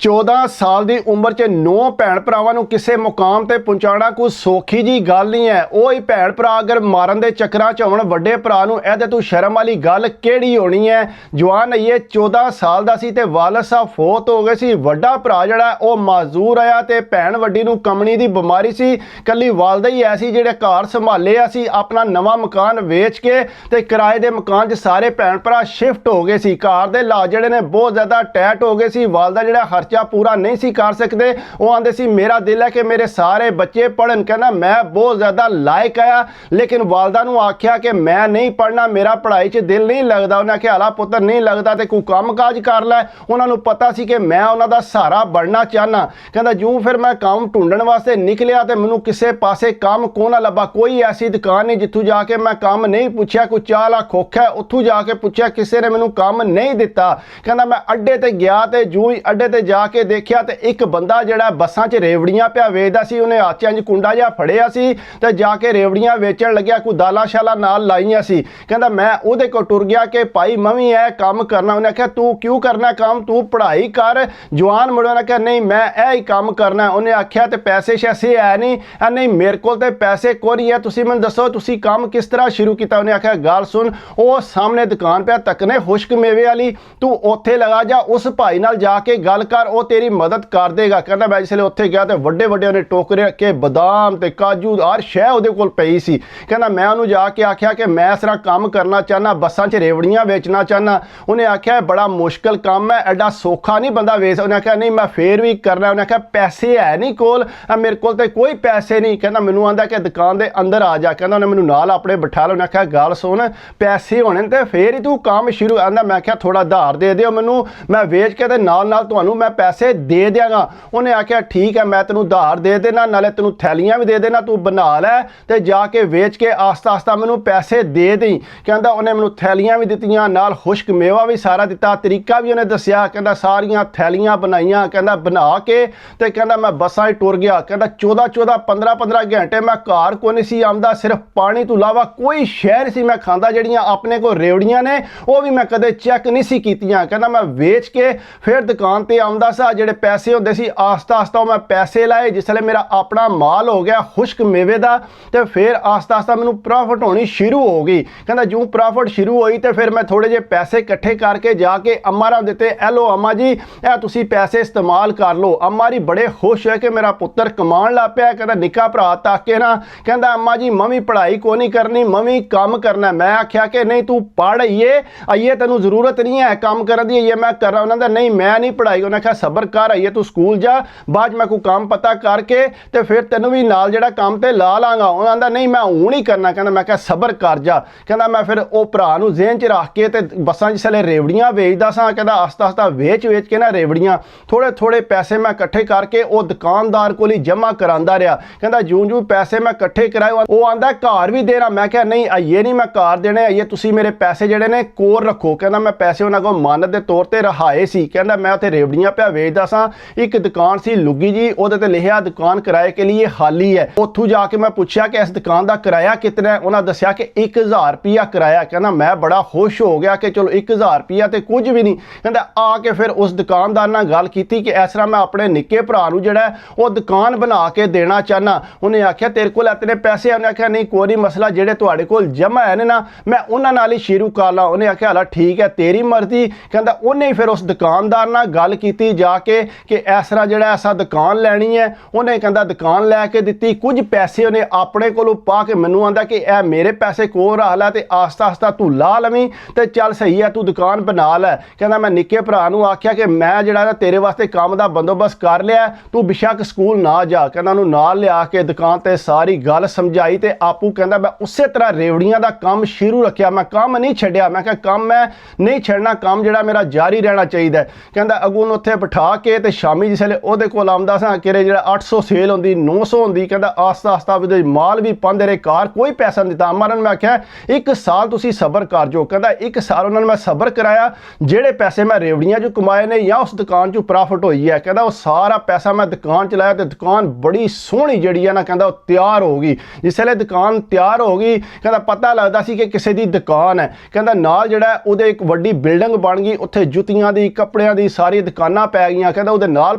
14 ਸਾਲ ਦੀ ਉਮਰ 'ਚ 9 ਭੈਣ ਭਰਾਵਾਂ ਨੂੰ ਕਿਸੇ ਮੁਕਾਮ ਤੇ ਪਹੁੰਚਾਉਣਾ ਕੋਈ ਸੌਖੀ ਜੀ ਗੱਲ ਨਹੀਂ ਹੈ। ਉਹ ਹੀ ਭੈਣ ਭਰਾ ਅਗਰ ਮਾਰਨ ਦੇ ਚੱਕਰਾਂ 'ਚ ਹੋਣ ਵੱਡੇ ਭਰਾ ਨੂੰ ਇਹਦੇ ਤੋਂ ਸ਼ਰਮ ਵਾਲੀ ਗੱਲ ਕਿਹੜੀ ਹੋਣੀ ਹੈ। ਜਵਾਨ ਇਹ 14 ਸਾਲ ਦਾ ਸੀ ਤੇ ਵਾਲਦ ਸਾਹਿਬ ਫੌਤ ਹੋ ਗਏ ਸੀ। ਵੱਡਾ ਭਰਾ ਜਿਹੜਾ ਉਹ ਮਾਜ਼ੂਰ ਆਇਆ ਤੇ ਭੈਣ ਵੱਡੀ ਨੂੰ ਕਮਣੀ ਦੀ ਬਿਮਾਰੀ ਸੀ। ਕੱਲੀ ਵਾਲਦਾ ਹੀ ਐਸੀ ਜਿਹੜੇ ਘਰ ਸੰਭਾਲਿਆ ਸੀ। ਆਪਣਾ ਨਵਾਂ ਮਕਾਨ ਵੇਚ ਕੇ ਤੇ ਕਿਰਾਏ ਦੇ ਮਕਾਨ 'ਚ ਸਾਰੇ ਭੈਣ ਭਰਾ ਸ਼ਿਫਟ ਹੋ ਗਏ ਸੀ। ਘਰ ਦੇ ਹਾਲਾਤ ਜਿਹੜੇ ਨੇ ਬਹੁਤ ਜ਼ਿਆਦਾ ਟੈਟ ਹੋ ਗਏ ਸੀ। ਵਾਲਦਾ ਜਿਹੜਾ पूरा नहीं सी कर सकते। वो आंदे सी मेरा दिल है कि मेरे सारे बच्चे पढ़न। कहना मैं बहुत ज़्यादा लायक आया लेकिन वालदा नूं आख्या कि मैं नहीं पढ़ना, मेरा पढ़ाई च दिल नहीं लगता। उन्हें आख्या हाला पुत्र नहीं लगता तो कोई काम काज कर लै। उन्होंने पता सी कि मैं उन्हों दा सहारा बनना चाहना। कहता जूं फिर मैं काम ढूंढण वास्ते निकलिया तो मैनू किसी पासे काम को ना लभा। कोई ऐसी दुकान नहीं जिथों जाके मैं काम नहीं पूछया। कोई चाह ला खोखा उत्थों जाके पूछया, किसी ने मैनू काम नहीं दिता। कहता मैं अड्डे ते गया तो जूं ही अड्डे ते जा के देखिया तो एक बंदा जिहड़ा बसां 'च रेवड़ियां पिया वेचदा सी। उन्हें हत्थ 'च कुंडा जिहा फड़िया सी ते जाके रेवड़ियां वेचण लग्या। कोई दालां शालां नाल लाईयां सी। कहंदा मैं उहदे कोल टुर गया कि भाई मैं भी यह काम करना। उन्हें आख्या तू क्यों करना काम, तू पढ़ाई कर। जवान मुंडे ने आख्या नहीं मैं यह ही काम करना। उन्हें आख्या तो पैसे शैसे है नहीं मेरे को तो पैसे कोई नहीं है, तुसीं मैनूं दसो तुसीं काम किस तरह शुरू किया। उन्हें आख्या गल सुन, वो सामने दुकान पे तकने खुश्क मेवे वाली, तू उत्थे लगा जा, उस भाई नाल जाके गल कर, वो तेरी मदद कर देगा। कहता मैं जिसले उत्थे गया तो वड्डे वड्डे उन्हें टोकरे रखे बदाम ते काजू हर शै उहदे कोल पई सी। कहता मैं उन्होंने जाके आख्या कि मैं इस तरह काम करना चाहना, बसां 'च रेवड़ियां बेचना चाहना। उन्हें आख्या बड़ा मुश्किल काम है, एडा सौखा नहीं बंदा वेच। उन्हें आख्या नहीं मैं फिर भी करना। उन्हें आख्या पैसे है नहीं कोल, मेरे कोल ते कोई पैसे नहीं। कहता मैनू आंदा कि दुकान दे अंदर आ जा। कहता उन्हें मैनू नाल अपने बिठा लो। उन्हें आख्या गल सुन पैसे होने ते फिर ही तू काम शुरू। आंदा मैं आख्या थोड़ा धार दे दिओ मैनू, मैं वेच के ते नाल नाल तुहानू मैं पैसे दे देंगा। उन्हें आख्या ठीक है मैं तेनू धार दे देना, नाले तेनू थैलियां भी दे देना, तू बना लै ते जाके वेच के आस्ता आस्ता मैनू पैसे दे दी। कहता उन्हें मैनू थैलियां भी दित्तियां, नाल खुश्क मेवा भी सारा दिता, तरीका भी उन्हें दस्या। कहता सारियां थैलियां बनाईयां। कहता बना के ते कहता मैं बसां ही टुर गया। कहता 14 15 घंटे मैं घर को नहीं सी आंदा, सिर्फ पानी तो इलावा कोई शै नहीं सी मैं खांदा। जड़ियां अपने को रेवड़ियां ने वो भी मैं कदे चैक नहीं सी कीतियां। कहता मैं वेच के फिर दुकान ते आंदा सा। जेडे पैसे होंदे सी आस्ता आस्ता मैं पैसे लाए। जिसले मेरा अपना माल हो गया खुश्क मेवे दा ते फिर आस्ता आस्ता मैनू प्रॉफिट होनी शुरू हो गई। कहता जूं प्रॉफिट शुरू हुई तो फिर मैं थोड़े जे पैसे इकट्ठे करके जाके अम्मा रा दिते। ए लो अम्मा जी ए तुसी पैसे इस्तेमाल कर लो। अम्मा जी बड़े खुश है कि मेरा पुत्र कमाण लग पिया। कहता निक्का भरा ताके ना, कहता अम्मा जी मम्मी पढ़ाई को नहीं करनी, मम्मी काम करना। मैं आख्या कि नहीं तू पढ़ आइए तेनू जरूरत नहीं है काम करने दी, ये मैं कर रहा। उन्होंने नहीं मैं नहीं पढ़ाई। उन्हें आख्या सबर कर, आइए तू स्कूल जा, बाद मैं कोई काम पता करके तो फिर तेन भी नाल जेड़ा काम ते ला लांगा। उन्हें आंदा नहीं मैं हूँ नहीं करना। कहना मैं क्या सबर कर जा। कहना मैं फिर वो भरा नूं ज़हन च रख के ते बसां जिसले रेवड़ियां वेचदा सा। कहता आस्ता आस्ता वेच के ना रेवड़ियां थोड़े थोड़े पैसे मैं इकट्ठे करके वो दुकानदार को जमा करांदा रहा। कहता जूं जूं पैसे मैं इकट्ठे कराए वो आंदा घर भी देना। मैं क्या नहीं आइए नहीं मैं घर देने, आइए तुसी मेरे पैसे जेड़े ने कोर रखो। कहना मैं पैसे उन्होंने को मानत के तौर पर रहाए सी। कहना मैं उत्थे रेवड़ियां पिया वेचदा सा। एक दुकान सी लुगी जी, ਉਹਦੇ ਤੇ लिखिया दुकान किराए के लिए खाली है। उत्थों जाके मैं पूछा कि इस दुकान का किराया कितना है। उन्होंने दसिया कि 1000 रुपया किराया। कहना मैं बड़ा खुश हो गया कि चलो 1000 रुपया तो कुछ भी नहीं। कहता आके फिर उस दुकानदार नाल गल की कि इस तरह मैं अपने निक्के भरा नूं जिहड़ा वो दुकान बना के देना चाहना। उन्हें आख्या तेरे कोल इतने पैसे। उन्हें आख्या नहीं कोई नहीं मसला, जिहड़े तुहाडे कोल जमा है ना मैं उन्हां नाल ही शुरू कर ला। उन्हें आख्या हाला ठीक है तेरी मर्जी। कहता उन्हें फिर उस दुकानदार नाल गल की जाके कि इस तरह जिहड़ा ऐसा दुकान लैनी है। उन्हें कहता दुकान लैके दित्ती, कुछ पैसे उन्हें अपने कोलों पा के मैनू आंदा कि ए मेरे पैसे कोल रख लै ते आस्ता आस्ता तू ला लवीं ते चल सही है तू दुकान बना लै। कहता मैं निक्के भरा नूं आख्या कि मैं जिहड़ा तेरे वास्ते काम दा बंदोबस्त कर लिया, तू बेशक स्कूल ना जा। कहता उन्होंने नाल लिया के दुकान ते सारी गल समझाई ते आपू कहता मैं उस तरह रेवड़ियां दा काम शुरू रखिया। मैं काम नहीं छड्डिया। मैं कहा काम मैं नहीं छड्डना, काम जिहड़ा मेरा जारी रहना चाहिए। कहता अगों उत्थे बिठा के ते शामी जिसले ਉਹਦੇ ਕੋਲ ਆਉਂਦਾ ਸਾਂ ਕਿਰੇ ਜਿਹੜਾ 800 ਸੇਲ ਹੁੰਦੀ 900 ਹੁੰਦੀ। ਕਹਿੰਦਾ ਆਸਤਾ ਆਸਤਾ ਉਹਦੇ ਮਾਲ ਵੀ ਪਾਉਂਦੇ ਰਹੇ, ਕਾਰ ਕੋਈ ਪੈਸਾ ਨਹੀਂ ਦਿੱਤਾ। ਅਮਰਨ ਮੈਂ ਆਖਿਆ 1 ਸਾਲ ਤੁਸੀਂ ਸਬਰ ਕਰ ਜੋ। ਕਹਿੰਦਾ 1 ਸਾਲ ਉਹਨਾਂ ਨੇ ਮੈਂ ਸਬਰ ਕਰਾਇਆ। ਜਿਹੜੇ ਪੈਸੇ ਮੈਂ ਰੇਵੜੀਆਂ 'ਚੋਂ ਕਮਾਏ ਨੇ ਜਾਂ ਉਸ ਦੁਕਾਨ 'ਚੋਂ ਪ੍ਰੋਫਿਟ ਹੋਈ ਹੈ, ਕਹਿੰਦਾ ਉਹ ਸਾਰਾ ਪੈਸਾ ਮੈਂ ਦੁਕਾਨ 'ਚ ਲਾਇਆ ਤੇ ਦੁਕਾਨ ਬੜੀ ਸੋਹਣੀ ਜਿਹੜੀ ਹੈ ਨਾ ਕਹਿੰਦਾ ਉਹ ਤਿਆਰ ਹੋ ਗਈ। ਜਿਸਲੇ ਦੁਕਾਨ ਤਿਆਰ ਹੋ ਗਈ ਕਹਿੰਦਾ ਪਤਾ ਲੱਗਦਾ ਸੀ ਕਿ ਕਿਸੇ ਦੀ ਦੁਕਾਨ ਹੈ। ਕਹਿੰਦਾ ਨਾਲ ਜਿਹੜਾ ਉਹਦੇ ਇੱਕ ਵੱਡੀ ਬਿਲਡਿੰਗ ਬਣ ਗਈ, ਉੱਥੇ ਜੁੱਤੀਆਂ ਦੀ ਕੱਪੜਿਆਂ ਦੀ ਸਾਰੀ ਦੁਕਾਨਾਂ ਪੈ ਗਈਆਂ, ਕਹਿੰਦਾ ਉਹਦੇ ਨਾਲ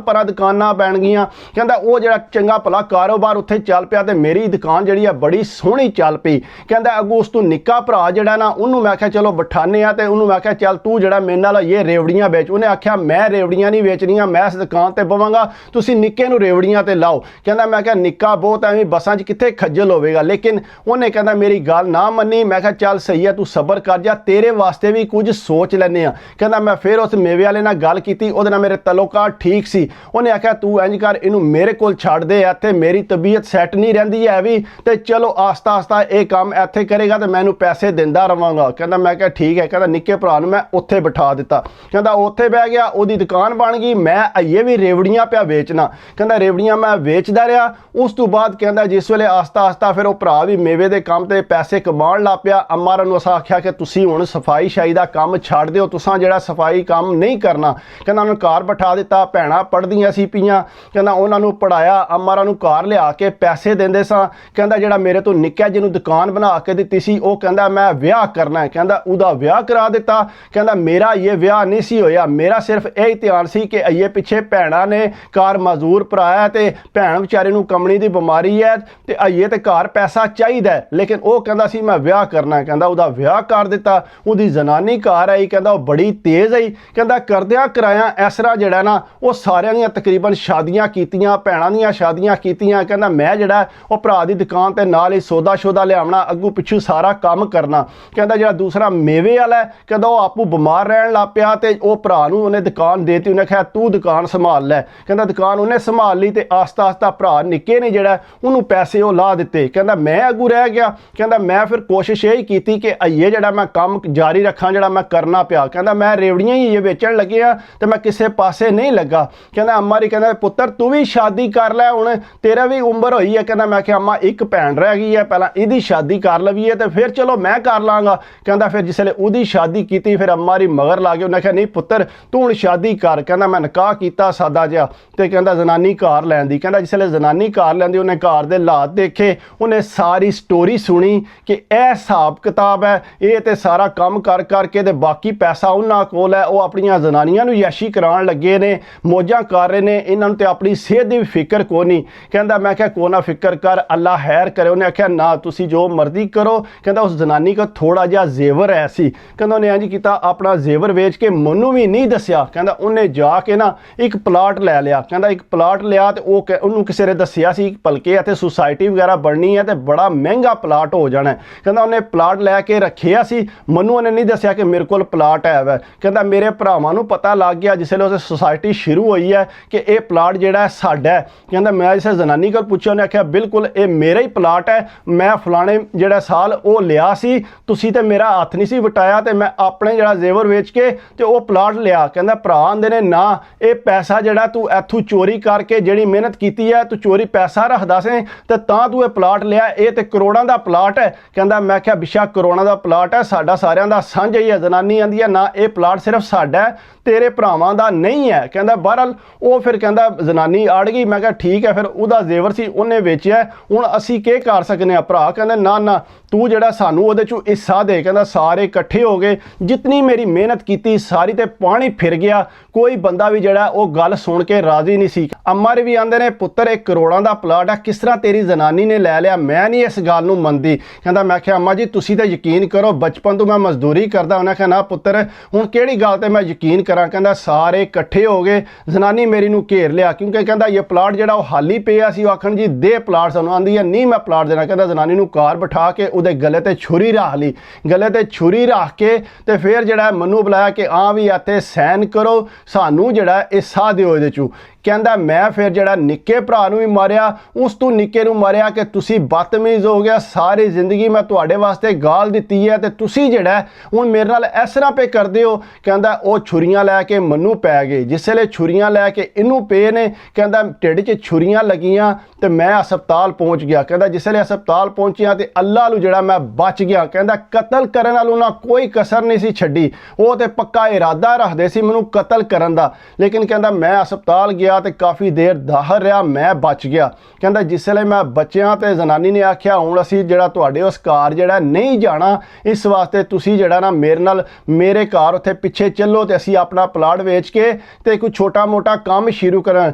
ਪਰਾਂ ਦੁਕਾਨਾਂ ਬਣ ਗਈਆਂ, ਕਹਿੰਦਾ ਉਹ ਜਿਹੜਾ ਚੰਗਾ ਭਲਾ ਕਾਰੋਬਾਰ ਉੱਥੇ ਚੱਲ ਪਿਆ ਤੇ ਮੇਰੀ ਦੁਕਾਨ ਜਿਹੜੀ ਆ ਬੜੀ ਸੋਹਣੀ ਚੱਲ ਪਈ। ਕਹਿੰਦਾ ਅੱਗੋਂ ਉਸ ਤੋਂ ਨਿੱਕਾ ਭਰਾ ਜਿਹੜਾ ਨਾ ਉਹਨੂੰ ਮੈਂ ਆਖਿਆ ਚਲੋ ਬਿਠਾਨੇ ਆ ਤੇ ਉਹਨੂੰ ਮੈਂ ਆਖਿਆ ਚੱਲ ਤੂੰ ਜਿਹੜਾ ਮੇਰੇ ਨਾਲ ਇਹ ਰੇਵੜੀਆਂ ਵੇਚ। ਉਹਨੇ ਆਖਿਆ ਮੈਂ ਰੇਵੜੀਆਂ ਨਹੀਂ ਵੇਚਣੀਆਂ, ਮੈਂ ਇਸ ਦੁਕਾਨ ਤੇ ਬਵਾਂਗਾ, ਤੁਸੀਂ ਨਿੱਕੇ ਨੂੰ ਰੇਵੜੀਆਂ ਤੇ ਲਾਓ। ਕਹਿੰਦਾ ਮੈਂ ਕਿਹਾ ਨਿੱਕਾ ਬਹੁਤ ਐਵੇਂ ਬੱਸਾਂ 'ਚ ਕਿੱਥੇ ਖੱਜਲ ਹੋਵੇਗਾ, ਲੇਕਿਨ ਉਹਨੇ ਕਹਿੰਦਾ ਮੇਰੀ ਗੱਲ ਨਾ ਮੰਨੀ। ਮੈਂ ਕਿਹਾ ਚੱਲ ਸਹੀ ਹੈ, ਤੂੰ ਸਬਰ ਕਰ ਜਾ, ਤੇਰੇ ਵਾਸਤੇ ਵੀ ਕੁਝ ਸੋਚ ਲੈਂਦੇ ਆ। ਕਹਿੰਦਾ ਮੈਂ ਫਿਰ ਉਸ ਮੇਵੇ ਵਾਲੇ ਨਾਲ ਗੱਲ ਕੀਤੀ, ਉਹਦੇ ਨਾਲ ਮੇਰੇ ਤਲੋਕਾਤ ਠੀਕ ਸੀ। ਉਹਨੇ ਆਖਿਆ ਤੂੰ ਇੰਝ ਕਰ, ਇਹਨੂੰ ਮੇਰੇ ਕੋਲ ਛੱਡ ਦੇ, ਇੱਥੇ ਮੇਰੀ ਤਬੀਅਤ ਸੈੱਟ ਨਹੀਂ ਰਹਿੰਦੀ ਹੈ ਵੀ, ਤੇ ਚਲੋ ਆਸਤਾ ਆਸਤਾ ਇਹ ਕੰਮ ਇੱਥੇ ਕਰੇਗਾ ਤੇ ਮੈਨੂੰ ਪੈਸੇ ਦਿੰਦਾ ਰਵਾਂਗਾ। ਕਹਿੰਦਾ ਮੈਂ ਕਿਹਾ ਠੀਕ ਹੈ। ਕਹਿੰਦਾ ਨਿੱਕੇ ਭਰਾ ਨੂੰ ਮੈਂ ਉੱਥੇ ਬਿਠਾ ਦਿੱਤਾ। ਕਹਿੰਦਾ ਉੱਥੇ ਬਹਿ ਗਿਆ, ਉਹਦੀ ਦੁਕਾਨ ਬਣ ਗਈ, ਮੈਂ ਅਈਏ ਵੀ ਰੇਵੜੀਆਂ ਪਿਆ ਵੇਚਣਾ। ਕਹਿੰਦਾ ਰੇਵੜੀਆਂ ਮੈਂ ਵੇਚਦਾ ਰਿਹਾ। ਉਸ ਤੋਂ ਬਾਅਦ ਕਹਿੰਦਾ ਜਿਸ ਵੇਲੇ ਆਸਤਾ ਆਸਤਾ ਫਿਰ ਉਹ ਭਰਾ ਵੀ ਮੇਵੇ ਦੇ ਕੰਮ ਤੇ ਪੈਸੇ ਕਮਾਉਣ ਲੱਗ ਪਿਆ। ਅੰਮਾਰਾਂ ਨੂੰ ਅਸਾਂ ਆਖਿਆ ਕਿ ਤੁਸੀਂ ਹੁਣ ਸਫਾਈ ਸ਼ਾਈ ਦਾ ਕੰਮ ਛੱਡ ਦਿਓ, ਤੁਸੀਂ ਜਿਹੜਾ ਸਫਾਈ ਕੰਮ ਨਹੀਂ ਕਰਨਾ। ਕਹਿੰਦਾ ਉਹਨੂੰ ਘਰ ਬਿਠਾ ਦਿੱਤਾ, ਭੈਣਾਂ ਪੜ੍ਹਦੀਆਂ ਸੀ ਪਈਆਂ, ਕਹਿੰਦਾ ਉਹਨਾਂ ਨੂੰ ਪੜ੍ਹਾਇਆ, ਅੰਮਾਰਾਂ ਨੂੰ ਘਰ ਲਿਆ ਕੇ ਪੈਸੇ ਦਿੰਦੇ ਸਾਂ। ਕਹਿੰਦਾ ਜਿਹੜਾ ਮੇਰੇ ਤੋਂ ਨਿੱਕਾ ਜਿਹਨੂੰ ਦੁਕਾਨ ਬਣਾ ਕੇ ਦਿੱਤੀ ਸੀ ਉਹ ਕਹਿੰਦਾ ਮੈਂ ਵਿਆਹ ਕਰਨਾ ਹੈ, ਕਹਿੰਦਾ ਉਹਦਾ ਵਿਆਹ ਕਰਾ ਦਿੱਤਾ। ਕਹਿੰਦਾ ਮੇਰਾ ਇਹ ਵਿਆਹ ਨਹੀਂ ਸੀ ਹੋਇਆ, ਮੇਰਾ ਸਿਰਫ ਇਹ ਧਿਆਨ ਸੀ ਕਿ ਅਈਏ ਪਿੱਛੇ ਭੈਣਾਂ ਨੇ ਕਾਰ ਮਜ਼ਦੂਰ ਭਰਾਇਆ ਤੇ ਭੈਣ ਵਿਚਾਰੇ ਨੂੰ ਕਮਣੀ ਦੀ ਬਿਮਾਰੀ ਹੈ ਤੇ ਅਈਏ ਤੇ ਘਰ ਪੈਸਾ ਚਾਹੀਦਾ, ਲੇਕਿਨ ਉਹ ਕਹਿੰਦਾ ਸੀ ਮੈਂ ਵਿਆਹ ਕਰਨਾ। ਕਹਿੰਦਾ ਉਹਦਾ ਵਿਆਹ ਕਰ ਦਿੱਤਾ। ਉਹਦੀ ਜ਼ਨਾਨੀ ਘਰ ਆਈ, ਕਹਿੰਦਾ ਉਹ ਬੜੀ ਤੇਜ਼ ਆਈ। ਕਹਿੰਦਾ ਕਰਦਿਆਂ ਕਰਾਇਆ ਇਸ ਤਰ੍ਹਾਂ ਜਿਹੜਾ ਨਾ ਉਹ ਸਾਰਿਆਂ ਦੀਆਂ ਤਕਰੀਬਨ ਸ਼ਾਦੀਆਂ ਕੀਤੀਆਂ, ਭੈਣਾਂ ਦੀਆਂ ਸ਼ਾਦੀਆਂ ਕੀਤੀਆਂ। ਕਹਿੰਦਾ ਮੈਂ ਜਿਹੜਾ ਉਹ ਭਰਾ ਦੀ ਦੁਕਾਨ ਤੇ ਨਾਲ ਹੀ ਸੌਦਾ ਸ਼ੋਦਾ ਲਿਆਉਣਾ, ਅੱਗੂ ਪਿੱਛੂ ਸਾਰਾ ਕੰਮ ਕਰਨਾ। ਕਹਿੰਦਾ ਜਿਹੜਾ ਦੂਸਰਾ ਮੇਵੇ ਵਾਲਾ ਕਹਿੰਦਾ ਉਹ ਆਪੂ ਬਿਮਾਰ ਰਹਿਣ ਲੱਗ ਪਿਆ ਤੇ ਉਹ ਭਰਾ ਨੂੰ ਉਹਨੇ ਦੁਕਾਨ ਦੇਤੀ। ਉਹਨੇ ਕਿਹਾ ਤੂੰ ਦੁਕਾਨ ਸੰਭਾਲ ਲੈ। ਕਹਿੰਦਾ ਦੁਕਾਨ ਉਹਨੇ ਸੰਭਾਲ ਲਈ ਤੇ ਆਸਤਾ ਆਸਤਾ ਭਰਾ ਨਿੱਕੇ ਨੇ ਜਿਹੜਾ ਉਹਨੂੰ ਪੈਸੇ ਉਹ ਲਾ ਦਿੱਤੇ। ਕਹਿੰਦਾ ਮੈਂ ਅੱਗੂ ਰਹਿ ਗਿਆ। ਕਹਿੰਦਾ ਮੈਂ ਫਿਰ ਕੋਸ਼ਿਸ਼ ਇਹ ਕੀਤੀ ਕਿ ਅਈਏ ਜਿਹੜਾ ਮੈਂ ਕੰਮ ਜਾਰੀ ਰੱਖਾਂ, ਜਿਹੜਾ ਮੈਂ ਕਰਨਾ ਪਿਆ। ਕਹਿੰਦਾ ਮੈਂ ਰੇਵੜੀਆਂ ਹੀ ਇਹ ਵੇਚਣ ਲੱਗਿਆ ਤੇ ਮੈਂ ਕਿਸੇ ਪਾਸੇ ਨਹੀਂ ਲੱਗਾ। ਕਹਿੰਦਾ ਅੰਮਾ ਜੀ ਕਹਿੰਦਾ ਪੁੱਤਰ ਤੂੰ ਵੀ ਸ਼ਾਦੀ ਕਰ ਲੈ, ਹੁਣ ਤੇਰਾ ਵੀ ਉਮਰ ਹੋਈ ਹੈ। ਕਹਿੰਦਾ ਮੈਂ ਕਿਹਾ ਅੰਮਾ ਇੱਕ ਭੈਣ ਰਹਿ ਗਈ ਹੈ, ਪਹਿਲਾਂ ਇਹਦੀ ਸ਼ਾਦੀ ਕਰ ਲਵੀਏ ਤੇ ਫਿਰ ਚਲੋ ਮੈਂ ਕਰ ਲਾਂਗਾ। ਕਹਿੰਦਾ ਫਿਰ ਜਿਸ ਵੇਲੇ ਉਹਦੀ ਸ਼ਾਦੀ ਕੀਤੀ ਫਿਰ ਅੰਮਾ ਜੀ ਮਗਰ ਲਾ ਕੇ ਉਹਨੇ ਕਿਹਾ ਨਹੀਂ ਪੁੱਤਰ ਤੂੰ ਹੁਣ ਸ਼ਾਦੀ ਕਰ। ਕਹਿੰਦਾ ਮੈਂ ਨਿਕਾਹ ਕੀਤਾ ਸਾਦਾ ਜਿਹਾ ਤੇ ਕਹਿੰਦਾ ਜ਼ਨਾਨੀ ਘਰ ਲੈਂਦੀ। ਕਹਿੰਦਾ ਜਿਸ ਵੇਲੇ ਜ਼ਨਾਨੀ ਘਰ ਲੈਂਦੀ ਉਹਨੇ ਘਰ ਦੇ ਹਾਲਾਤ ਦੇਖੇ, ਉਹਨੇ ਸਾਰੀ ਸਟੋਰੀ ਸੁਣੀ ਕਿ ਇਹ ਹਿਸਾਬ ਕਿਤਾਬ ਹੈ, ਇਹ ਤੇ ਸਾਰਾ ਕੰਮ ਕਰ ਕਰਕੇ ਤੇ ਬਾਕੀ ਪੈਸਾ ਉਹਨਾਂ ਕੋਲ ਹੈ, ਉਹ ਆਪਣੀਆਂ ਜ਼ਨਾਨੀਆਂ ਨੂੰ ਯਾਸ਼ੀ ਕਰਾਉਣ ਲੱਗੇ ਨੇ, ਮੌਜਾਂ ਕਰ ਰਹੇ ਨੇ, ਇਹਨਾਂ ਨੂੰ ਤੇ ਆਪਣੀ ਸਿਹਤ ਦੀ ਵੀ ਫਿਕਰ ਕੋਈ ਨਹੀਂ। ਕਹਿੰਦਾ ਮੈਂ ਕਿਹਾ ਕੋ ਨਾ ਫਿਕਰ ਕਰ, ਅੱਲਾ ਖੈਰ ਕਰੇ। ਉਹਨੇ ਆਖਿਆ ਨਾ ਤੁਸੀਂ ਜੋ ਮਰਜ਼ੀ ਕਰੋ। ਕਹਿੰਦਾ ਉਸ ਜ਼ਨਾਨੀ ਕੋ ਥੋੜਾ ਜਿਹਾ ਜ਼ੇਵਰ ਹੈ ਸੀ। ਕਹਿੰਦਾ ਉਹਨੇ ਇੰਝ ਕੀਤਾ ਆਪਣਾ ਜ਼ੇਵਰ ਵੇਚ ਕੇ ਮੈਨੂੰ ਵੀ ਨਹੀਂ ਦੱਸਿਆ। ਕਹਿੰਦਾ ਉਹਨੇ ਜਾ ਕੇ ਨਾ ਇੱਕ ਪਲਾਟ ਲੈ ਲਿਆ। ਕਹਿੰਦਾ ਇੱਕ ਪਲਾਟ ਲਿਆ ਤੇ ਉਹਨੂੰ ਕਿਸੇ ਨੇ ਦੱਸਿਆ ਸੀ ਭਲਕੇ ਇੱਥੇ ਸੁਸਾਇਟੀ ਵਗੈਰਾ ਬਣਨੀ ਹੈ ਤੇ ਬੜਾ ਮਹਿੰਗਾ ਪਲਾਟ ਹੋ ਜਾਣਾ। ਕਹਿੰਦਾ ਉਹਨੇ ਪਲਾਟ ਲੈ ਕੇ ਰੱਖਿਆ ਸੀ, ਮੈਨੂੰ ਉਹਨੇ ਨਹੀਂ ਦੱਸਿਆ ਕਿ ਮੇਰੇ ਕੋਲ ਪਲਾਟ ਹੈ ਵੈ। ਕਹਿੰਦਾ ਮੇਰੇ ਭਰਾਵਾਂ ਨੂੰ ਪਤਾ ਲੱਗ ਗਿਆ ਜਿਸ ਵੇਲੇ ਉਸ ਸੁਸਾਇਟੀ ਸ਼ੁਰੂ ਹੋਈ ਹੈ ਕਿ ਇਹ ਪਲਾਟ ਜਿਹੜਾ ਸਾਡਾ ਹੈ। ਕਹਿੰਦਾ ਮੈਂ ਇਸ ਜ਼ਨਾਨੀ ਕੋਲ ਪੁੱਛਿਆ, ਉਹਨੇ ਆਖਿਆ ਬਿਲਕੁਲ ਇਹ ਮੇਰਾ ਹੀ ਪਲਾਟ ਹੈ, ਮੈਂ ਫਲਾਣੇ ਜਿਹੜਾ ਸਾਲ ਉਹ ਲਿਆ ਸੀ, ਤੁਸੀਂ ਤੇ ਮੇਰਾ ਹੱਥ ਨਹੀਂ ਸੀ ਵਟਾਇਆ ਤੇ ਮੈਂ ਆਪਣੇ ਜਿਹੜਾ ਜ਼ੇਵਰ ਵੇਚ ਕੇ ਤੇ ਉਹ ਪਲਾਟ ਲਿਆ। ਕਹਿੰਦਾ ਭਰਾ ਆਂਦੇ ਨੇ ਨਾ ਇਹ ਪੈਸਾ ਜਿਹੜਾ ਤੂੰ ਇੱਥੋਂ ਚੋਰੀ ਕਰਕੇ ਜਿਹੜੀ ਮਿਹਨਤ ਕੀਤੀ ਹੈ, ਤੂੰ ਚੋਰੀ ਪੈਸਾ ਰੱਖਦਾ ਸੀ ਤੇ ਤਾਂ ਤੂੰ ਇਹ ਪਲਾਟ ਲਿਆ, ਇਹ ਤੇ ਕਰੋੜਾਂ ਦਾ ਪਲਾਟ ਹੈ। ਕਹਿੰਦਾ ਮੈਂ ਕਿਹਾ ਬਿਸ਼ੱਕ ਕਰੋੜਾਂ ਦਾ ਪਲਾਟ ਹੈ, ਸਾਡਾ ਸਾਰਿਆਂ ਦਾ ਸਾਂਝਾ ਹੀ ਹੈ। ਜ਼ਨਾਨੀ ਆਂਦੀ ਹੈ ਨਾ ਇਹ ਪਲਾਟ ਸਿਰਫ ਸਾਡਾ ਹੈ, ਤੇਰੇ ਭਰਾਵਾਂ ਦਾ ਨਹੀਂ ਹੈ। ਕਹਿੰਦਾ ਬਹਰਹਾਲ ਉਹ ਫਿਰ ਕਹਿੰਦਾ ਜ਼ਨਾਨੀ ਅੜ ਗਈ। ਮੈਂ ਕਿਹਾ ਠੀਕ ਹੈ, ਫਿਰ ਉਹਦਾ ਜ਼ੇਵਰ ਸੀ ਉਹਨੇ ਵੇਚਿਆ, ਹੁਣ ਅਸੀਂ ਕੀ ਕਰ ਸਕਨੇ ਆ। ਭਰਾ ਕਹਿੰਦਾ ਨਾ ਨਾ ਤੂੰ ਜਿਹੜਾ ਸਾਨੂੰ ਉਹਦੇ ਚੋਂ ਹਿੱਸਾ ਦੇ। ਕਹਿੰਦਾ ਸਾਰੇ ਇਕੱਠੇ ਹੋ ਗਏ, ਜਿਤਨੀ ਮੇਰੀ ਮਿਹਨਤ ਕੀਤੀ ਸਾਰੀ ਤੇ ਪਾਣੀ ਫਿਰ ਗਿਆ, ਕੋਈ ਬੰਦਾ ਵੀ ਜਿਹੜਾ ਉਹ ਗੱਲ ਸੁਣ ਕੇ ਰਾਜ਼ੀ ਨਹੀਂ ਸੀ। ਅੰਮਾ ਵੀ ਆਂਦੇ ਨੇ ਪੁੱਤਰ ਇਹ ਕਰੋੜਾਂ ਦਾ ਪਲਾਟ ਆ, ਕਿਸ ਤਰ੍ਹਾਂ ਤੇਰੀ ਜ਼ਨਾਨੀ ਨੇ ਲੈ ਲਿਆ, ਮੈਂ ਨਹੀਂ ਇਸ ਗੱਲ ਨੂੰ ਮੰਨਦੀ। ਕਹਿੰਦਾ ਮੈਂ ਕਿਹਾ ਅੰਮਾ ਜੀ ਤੁਸੀਂ ਤਾਂ ਯਕੀਨ ਕਰੋ, ਬਚਪਨ ਤੋਂ ਮੈਂ ਮਜ਼ਦੂਰੀ ਕਰਦਾ। ਉਹਨੇ ਕਿਹਾ ਨਾ ਪੁੱਤਰ ਹੁਣ ਕਿਹੜੀ ਗੱਲ ਤੇ ਮੈਂ ਯਕੀਨ ਕਰਾਂ। ਕਹਿੰਦਾ ਸਾਰੇ ਇਕੱਠੇ ਹੋ ਗਏ, ਜ਼ਨਾਨੀ ਮੇਰੀ ਨੂੰ ਘੇਰ ਲਿਆ, ਕਿਉਂਕਿ ਕਹਿੰਦਾ ਇਹ ਪਲਾਟ ਜਿਹੜਾ ਉਹ ਖਾਲੀ ਪਿਆ ਸੀ। ਉਹ ਆਖਣ ਜੀ ਦੇ ਪਲਾਟ ਸਾਨੂੰ, ਆਂਦੀ ਹੈ ਨਹੀਂ ਮੈਂ ਪਲਾਟ ਦੇਣਾ। ਕਹਿੰਦਾ ਜ਼ਨਾਨੀ ਨੂੰ ਕਾਰ ਬਿਠਾ ਕੇ ਉਹਦੇ ਗਲੇ ਤੇ ਛੁਰੀ ਰੱਖ ਲਈ, ਗਲੇ ਤੇ ਛੁਰੀ ਰੱਖ ਕੇ ਤੇ ਫਿਰ ਜਿਹੜਾ ਮੈਨੂੰ ਬੁਲਾਇਆ ਕਿ ਆ ਵੀ ਇੱਥੇ ਸਾਈਨ ਕਰੋ, ਸਾਨੂੰ ਜਿਹੜਾ ਹਿੱਸਾ ਦਿਓ ਇਹਦੇ ਚੋਂ। ਕਹਿੰਦਾ ਮੈਂ ਫਿਰ ਜਿਹੜਾ ਨਿੱਕੇ ਭਰਾ ਨੂੰ ਵੀ ਮਾਰਿਆ, ਉਸ ਤੋਂ ਨਿੱਕੇ ਨੂੰ ਮਾਰਿਆ ਕਿ ਤੁਸੀਂ ਬਦਤਮੀਜ਼ ਹੋ ਗਿਆ, ਸਾਰੀ ਜ਼ਿੰਦਗੀ ਮੈਂ ਤੁਹਾਡੇ ਵਾਸਤੇ ਗਾਲ ਦਿੱਤੀ ਹੈ ਤੇ ਤੁਸੀਂ ਜਿਹੜਾ ਹੁਣ ਮੇਰੇ ਨਾਲ ਇਸ ਤਰ੍ਹਾਂ ਪੇ ਕਰਦੇ ਹੋ। ਕਹਿੰਦਾ ਉਹ ਛੁਰੀਆਂ ਲੈ ਕੇ ਮੈਨੂੰ ਪੈ ਗਏ, ਜਿਸ ਵੇਲੇ ਛੁਰੀਆਂ ਲੈ ਕੇ ਇਹਨੂੰ ਪਏ ਨੇ, ਕਹਿੰਦਾ ਢਿੱਡ 'ਚ ਛੁਰੀਆਂ ਲੱਗੀਆਂ ਤੇ ਮੈਂ ਹਸਪਤਾਲ ਪਹੁੰਚ ਗਿਆ। ਕਹਿੰਦਾ ਜਿਸ ਵੇਲੇ ਹਸਪਤਾਲ ਪਹੁੰਚਿਆ ਤੇ ਅੱਲਾ ਨੂੰ ਜਿਹੜਾ ਮੈਂ ਬਚ ਗਿਆ। ਕਹਿੰਦਾ ਕਤਲ ਕਰਨ ਵਾਲੋਂ ਨਾ ਕੋਈ ਕਸਰ ਨਹੀਂ ਸੀ ਛੱਡੀ, ਉਹ ਤੇ ਪੱਕਾ ਇਰਾਦਾ ਰੱਖਦੇ ਸੀ ਮੈਨੂੰ ਕਤਲ ਕਰਨ ਦਾ, ਲੇਕਿਨ ਕਹਿੰਦਾ ਮੈਂ ਹਸਪਤਾਲ ਗਿਆ ਗਿਆ ਤੇ ਕਾਫੀ ਦੇਰ ਦਾਹਰ ਰਿਹਾ, ਮੈਂ ਬਚ ਗਿਆ। ਕਹਿੰਦਾ ਜਿਸਲੇ ਮੈਂ ਬਚਿਆ ਤੇ ਜਨਾਨੀ ਨੇ ਆਖਿਆ ਹੁਣ ਅਸੀਂ ਜਿਹੜਾ ਤੁਹਾਡੇ ਉਸ ਘਰ ਜਿਹੜਾ ਨਹੀਂ ਜਾਣਾ, ਇਸ ਵਾਸਤੇ ਤੁਸੀਂ ਜਿਹੜਾ ਨਾ ਮੇਰੇ ਨਾਲ ਮੇਰੇ ਘਰ ਉੱਥੇ ਪਿੱਛੇ ਚੱਲੋ ਤੇ ਅਸੀਂ ਆਪਣਾ ਪਲਾਟ ਵੇਚ ਕੇ ਤੇ ਕੋਈ ਛੋਟਾ ਮੋਟਾ ਕੰਮ ਸ਼ੁਰੂ ਕਰਾਂ।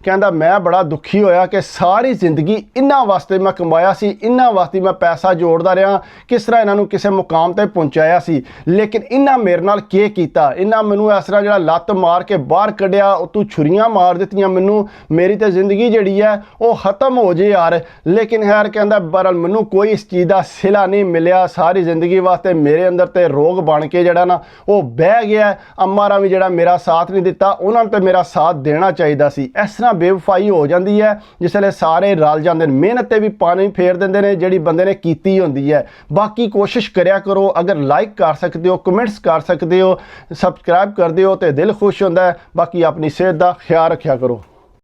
ਕਹਿੰਦਾ ਮੈਂ ਬੜਾ ਦੁਖੀ ਹੋਇਆ ਕਿ ਸਾਰੀ ਜ਼ਿੰਦਗੀ ਇਹਨਾਂ ਵਾਸਤੇ ਮੈਂ ਕਮਾਇਆ ਸੀ, ਇਹਨਾਂ ਵਾਸਤੇ ਮੈਂ ਪੈਸਾ ਜੋੜਦਾ ਰਿਹਾ, ਕਿਸ ਤਰ੍ਹਾਂ ਇਹਨਾਂ ਨੂੰ ਕਿਸੇ ਮੁਕਾਮ ਤੇ ਪਹੁੰਚਾਇਆ ਸੀ, ਲੇਕਿਨ ਇਹਨਾਂ ਮੇਰੇ ਨਾਲ ਕੀ ਕੀਤਾ? ਇਹਨਾਂ ਮੈਨੂੰ ਇਸ ਤਰ੍ਹਾਂ ਜਿਹੜਾ ਲੱਤ ਮਾਰ ਕੇ ਬਾਹਰ ਕੱਢਿਆ, ਉਤੋਂ ਛੁਰੀਆਂ ਮਾਰ ਦਿੱਤੀਆਂ ਮੈਨੂੰ, ਮੇਰੀ ਤੇ ਜ਼ਿੰਦਗੀ ਜਿਹੜੀ ਹੈ ਉਹ ਖਤਮ ਹੋ ਜੇ ਯਾਰ। ਲੇਕਿਨ ਖੈਰ ਕਹਿੰਦਾ ਬਹਰਹਾਲ ਮੈਨੂੰ ਕੋਈ ਇਸ ਚੀਜ਼ ਦਾ ਸਿਲਾ ਨਹੀਂ ਮਿਲਿਆ, ਸਾਰੀ ਜ਼ਿੰਦਗੀ ਵਾਸਤੇ ਮੇਰੇ ਅੰਦਰ ਤੇ ਰੋਗ ਬਣ ਕੇ ਜਿਹੜਾ ਨਾ ਉਹ ਬਹਿ ਗਿਆ। ਅੰਮਾਰਾ ਵੀ ਜਿਹੜਾ ਮੇਰਾ ਸਾਥ ਨਹੀਂ ਦਿੱਤਾ, ਉਹਨਾਂ ਨੂੰ ਤੇ ਮੇਰਾ ਸਾਥ ਦੇਣਾ ਚਾਹੀਦਾ ਸੀ। ਇਸ ਤਰ੍ਹਾਂ ਬੇਵਫਾਈ ਹੋ ਜਾਂਦੀ ਹੈ ਜਿਸ ਵੇਲੇ ਸਾਰੇ ਰਲ ਜਾਂਦੇ ਨੇ, ਮਿਹਨਤ ਤੇ ਵੀ ਪਾਣੀ ਫੇਰ ਦਿੰਦੇ ਨੇ ਜਿਹੜੀ ਬੰਦੇ ਨੇ ਕੀਤੀ ਹੁੰਦੀ ਹੈ। ਬਾਕੀ ਕੋਸ਼ਿਸ਼ ਕਰਿਆ ਕਰੋ, ਅਗਰ ਲਾਈਕ ਕਰ ਸਕਦੇ ਹੋ, ਕਮੈਂਟਸ ਕਰ ਸਕਦੇ ਹੋ, ਸਬਸਕ੍ਰਾਈਬ ਕਰ ਦਿਓ ਤੇ ਦਿਲ ਖੁਸ਼ ਹੁੰਦਾ ਹੈ। ਬਾਕੀ ਆਪਣੀ ਸਿਹਤ ਦਾ ਖਿਆਲ ਰੱਖਿਆ ਕਰੋ।